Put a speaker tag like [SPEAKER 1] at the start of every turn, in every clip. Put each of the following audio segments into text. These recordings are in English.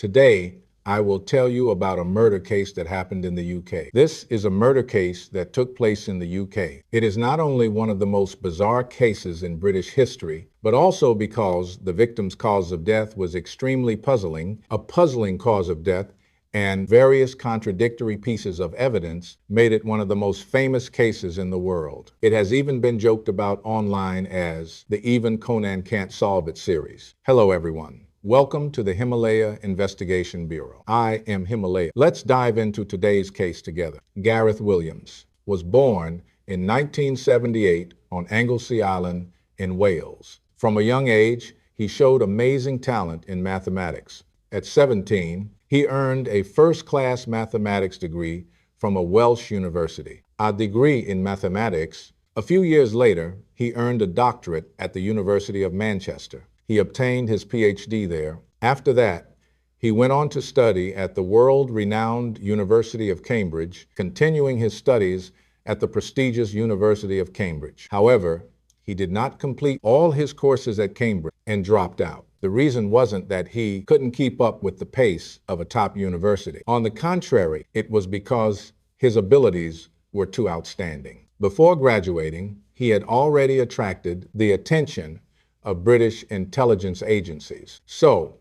[SPEAKER 1] Today, I will tell you about a murder case that happened in the UK. This is a murder case that took place in the UK. It is not only one of the most bizarre cases in British history, but also because the victim's cause of death was extremely puzzling, a puzzling cause of death, and various contradictory pieces of evidence made it one of the most famous cases in the world. It has even been joked about online as the Even Conan Can't Solve It series. Hello, everyone. Welcome to the Himalaya Investigation Bureau. I am Himalaya. Let's dive into today's case together. Gareth Williams was born in 1978 on Anglesey Island in Wales. From a young age, he showed amazing talent in mathematics. At 17, he earned a first-class mathematics degree from a Welsh university. A degree in mathematics. A few years later, he earned a doctorate at the University of Manchester. He obtained his PhD there. After that, he went on to study at the world-renowned University of Cambridge, continuing his studies at the prestigious University of Cambridge. However, he did not complete all his courses at Cambridge and dropped out. The reason wasn't that he couldn't keep up with the pace of a top university. On the contrary, it was because his abilities were too outstanding. Before graduating, he had already attracted the attention of British intelligence agencies. So,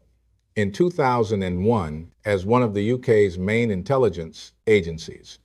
[SPEAKER 1] in 2001, as one of the UK's main intelligence agencies,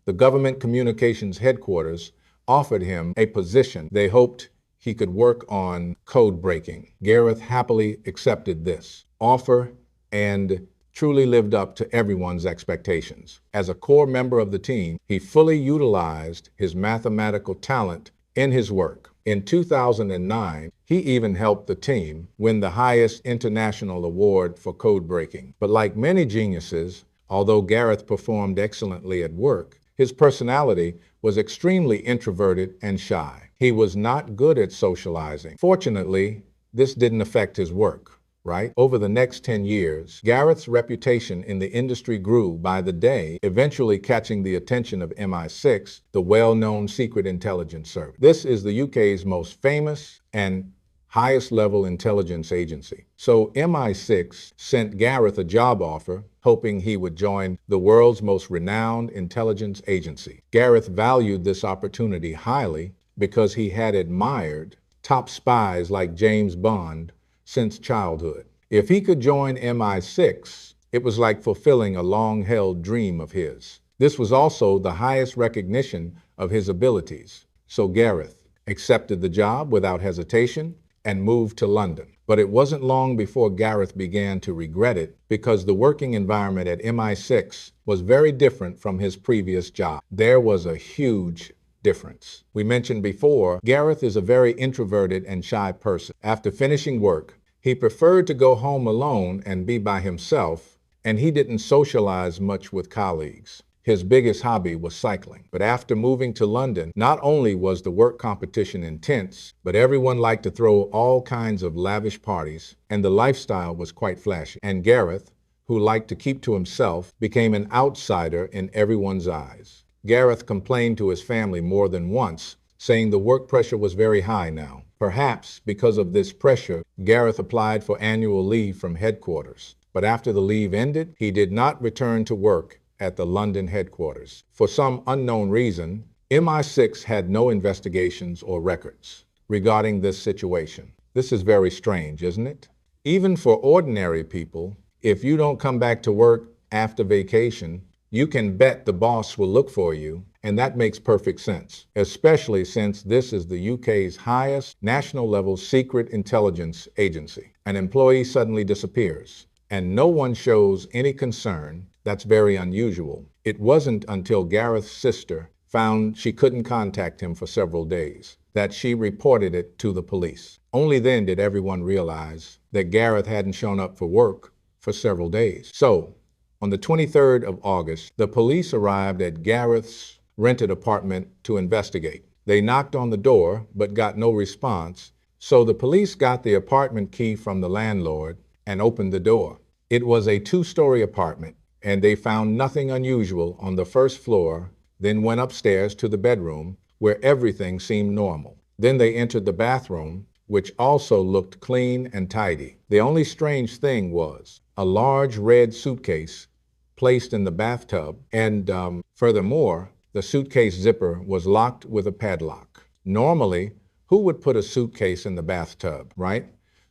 [SPEAKER 1] the Government Communications Headquarters offered him a position. They hoped he could work on code breaking. Gareth happily accepted this offer and truly lived up to everyone's expectations. As a core member of the team, he fully utilized his mathematical talent in his work. In 2009, he even helped the team win the highest international award for code breaking. But like many geniuses, although Gareth performed excellently at work, his personality was extremely introverted and shy. He was not good at socializing. Fortunately, this didn't affect his work, right? Over the next 10 years, Gareth's reputation in the industry grew by the day, eventually catching the attention of MI6, the well-known secret intelligence service. This is the UK's most famous and highest level intelligence agency. So MI6 sent Gareth a job offer, hoping he would join the world's most renowned intelligence agency. Gareth valued this opportunity highly because he had admired top spies like James Bond since childhood. If he could join MI6, it was like fulfilling a long-held dream of his. This was also the highest recognition of his abilities. So Gareth accepted the job without hesitation and moved to London. But it wasn't long before Gareth began to regret it because the working environment at MI6 was very different from his previous job. There was a huge difference. We mentioned before, Gareth is a very introverted and shy person. After finishing work, he preferred to go home alone and be by himself, and he didn't socialize much with colleagues. His biggest hobby was cycling. But after moving to London, not only was the work competition intense, but everyone liked to throw all kinds of lavish parties, and the lifestyle was quite flashy. And Gareth, who liked to keep to himself, became an outsider in everyone's eyes. Gareth complained to his family more than once, saying the work pressure was very high now. Perhaps because of this pressure, Gareth applied for annual leave from headquarters. But after the leave ended, he did not return to work at the London headquarters. For some unknown reason, MI6 had no investigations or records regarding this situation. This is very strange, isn't it? Even for ordinary people, if you don't come back to work after vacation, you can bet the boss will look for you, and that makes perfect sense, especially since this is the UK's highest national-level secret intelligence agency. An employee suddenly disappears, and no one shows any concern. That's very unusual. It wasn't until Gareth's sister found she couldn't contact him for several days that she reported it to the police. Only then did everyone realize that Gareth hadn't shown up for work for several days. So, on the 23rd of August, the police arrived at Gareth's rented apartment to investigate. They knocked on the door, but got no response, so the police got the apartment key from the landlord and opened the door. It was a two-story apartment, and they found nothing unusual on the first floor, then went upstairs to the bedroom, where everything seemed normal. Then they entered the bathroom, which also looked clean and tidy. The only strange thing was a large red suitcase placed in the bathtub, and furthermore, the suitcase zipper was locked with a padlock. Normally, who would put a suitcase in the bathtub, right?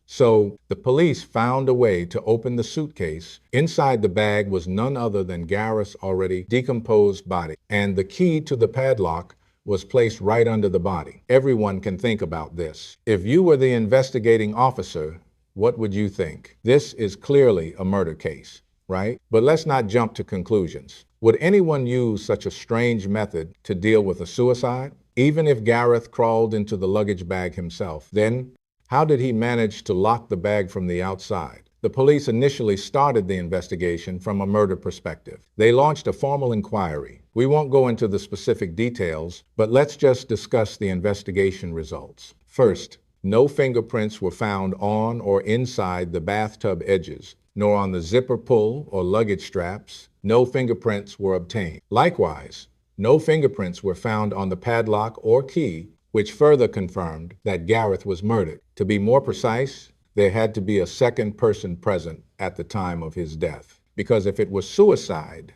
[SPEAKER 1] So the police found a way to open the suitcase. Inside the bag was none other than Gareth's already decomposed body, and the key to the padlock was placed right under the body. Everyone can think about this. If you were the investigating officer, what would you think? This is clearly a murder case, right? But let's not jump to conclusions. Would anyone use such a strange method to deal with a suicide? Even if Gareth crawled into the luggage bag himself, then how did he manage to lock the bag from the outside? The police initially started the investigation from a murder perspective. They launched a formal inquiry. We won't go into the specific details, but let's just discuss the investigation results. First, no fingerprints were found on or inside the bathtub edges, nor on the zipper pull or luggage straps. No fingerprints were obtained. Likewise, no fingerprints were found on the padlock or key, which further confirmed that Gareth was murdered. To be more precise, there had to be a second person present at the time of his death. Because if it was suicide,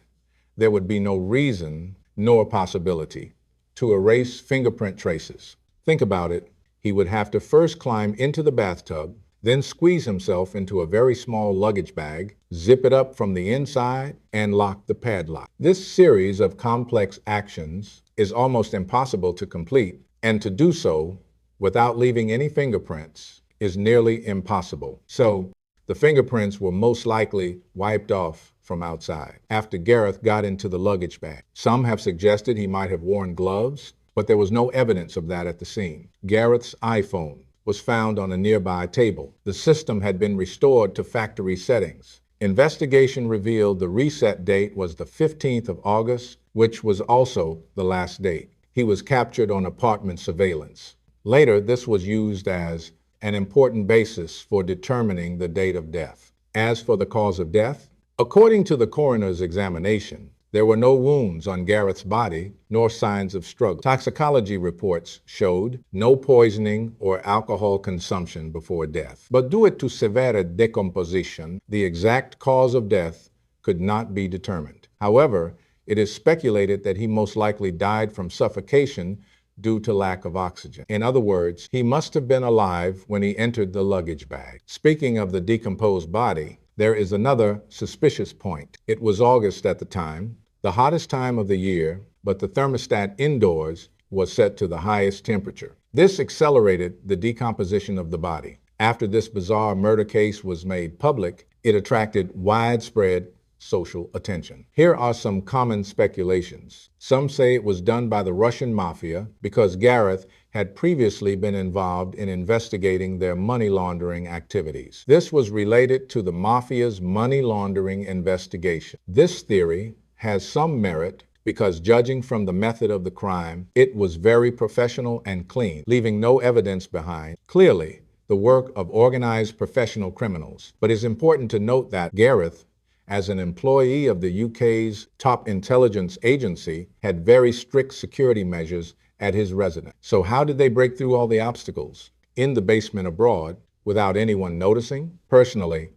[SPEAKER 1] there would be no reason nor possibility to erase fingerprint traces. Think about it. He would have to first climb into the bathtub, then squeeze himself into a very small luggage bag, zip it up from the inside, and lock the padlock. This series of complex actions is almost impossible to complete, and to do so without leaving any fingerprints is nearly impossible. So the fingerprints were most likely wiped off from outside after Gareth got into the luggage bag. Some have suggested he might have worn gloves, but there was no evidence of that at the scene. Gareth's iPhone was found on a nearby table. The system had been restored to factory settings. Investigation revealed the reset date was the 15th of August, which was also the last date. He was captured on apartment surveillance. Later, this was used as an important basis for determining the date of death. As for the cause of death, according to the coroner's examination, there were no wounds on Gareth's body, nor signs of struggle. Toxicology reports showed no poisoning or alcohol consumption before death. But due to severe decomposition, the exact cause of death could not be determined. However, it is speculated that he most likely died from suffocation due to lack of oxygen. In other words, he must have been alive when he entered the luggage bag. Speaking of the decomposed body, there is another suspicious point. It was August at the time, the hottest time of the year, but the thermostat indoors was set to the highest temperature. This accelerated the decomposition of the body. After this bizarre murder case was made public, it attracted widespread social attention. Here are some common speculations. Some say it was done by the Russian mafia because Gareth had previously been involved in investigating their money laundering activities. This was related to the mafia's money laundering investigation. This theory has some merit because, judging from the method of the crime, it was very professional and clean, leaving no evidence behind. Clearly, the work of organized professional criminals. But it's important to note that Gareth, as an employee of the UK's top intelligence agency, had very strict security measures at his residence. So how did they break through all the obstacles in the basement abroad without anyone noticing? Personally,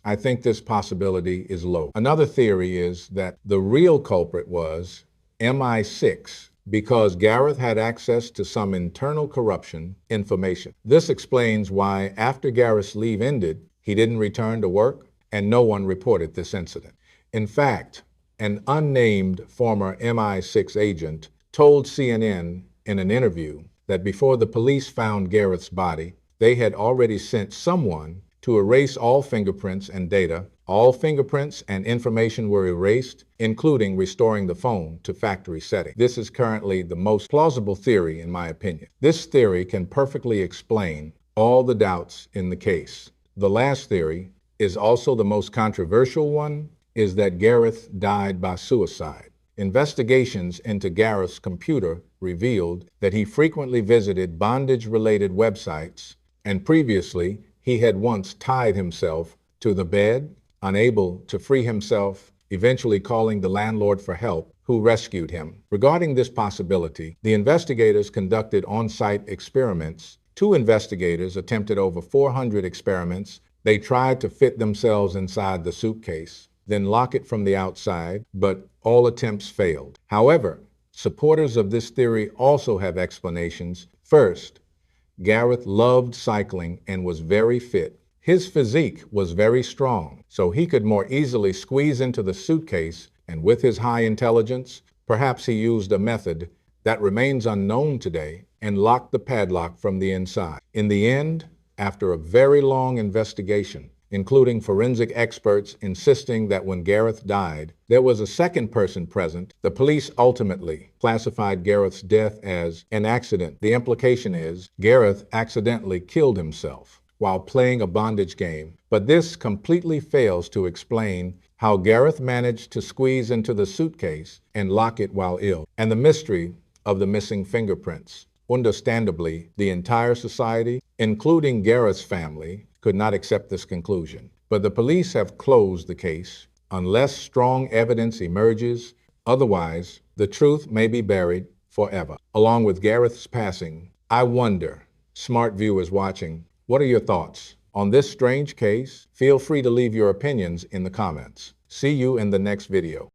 [SPEAKER 1] I think this possibility is low. Another theory is that the real culprit was MI6 because Gareth had access to some internal corruption information. This explains why after Gareth's leave ended, he didn't return to work, and no one reported this incident. In fact, an unnamed former MI6 agent told CNN in an interview that before the police found Gareth's body, they had already sent someone to erase all fingerprints and data. All fingerprints and information were erased, including restoring the phone to factory setting. This is currently the most plausible theory, in my opinion. This theory can perfectly explain all the doubts in the case. The last theory is also the most controversial one, is that Gareth died by suicide. Investigations into Gareth's computer revealed that he frequently visited bondage-related websites, and previously he had once tied himself to the bed, unable to free himself, eventually calling the landlord for help, who rescued him. Regarding this possibility, the investigators conducted on-site experiments Two investigators attempted over 400 experiments. They tried to fit themselves inside the suitcase, then lock it from the outside, but all attempts failed. However, supporters of this theory also have explanations. First, Gareth loved cycling and was very fit. His physique was very strong, so he could more easily squeeze into the suitcase, and with his high intelligence, perhaps he used a method that remains unknown today and locked the padlock from the inside. In the end, after a very long investigation, including forensic experts insisting that when Gareth died, there was a second person present, the police ultimately classified Gareth's death as an accident. The implication is Gareth accidentally killed himself while playing a bondage game, but this completely fails to explain how Gareth managed to squeeze into the suitcase and lock it while ill, and the mystery of the missing fingerprints. Understandably, the entire society, including Gareth's family, could not accept this conclusion. But the police have closed the case unless strong evidence emerges. Otherwise, the truth may be buried forever. Along with Gareth's passing, I wonder, smart viewers watching, what are your thoughts on this strange case? Feel free to leave your opinions in the comments. See you in the next video.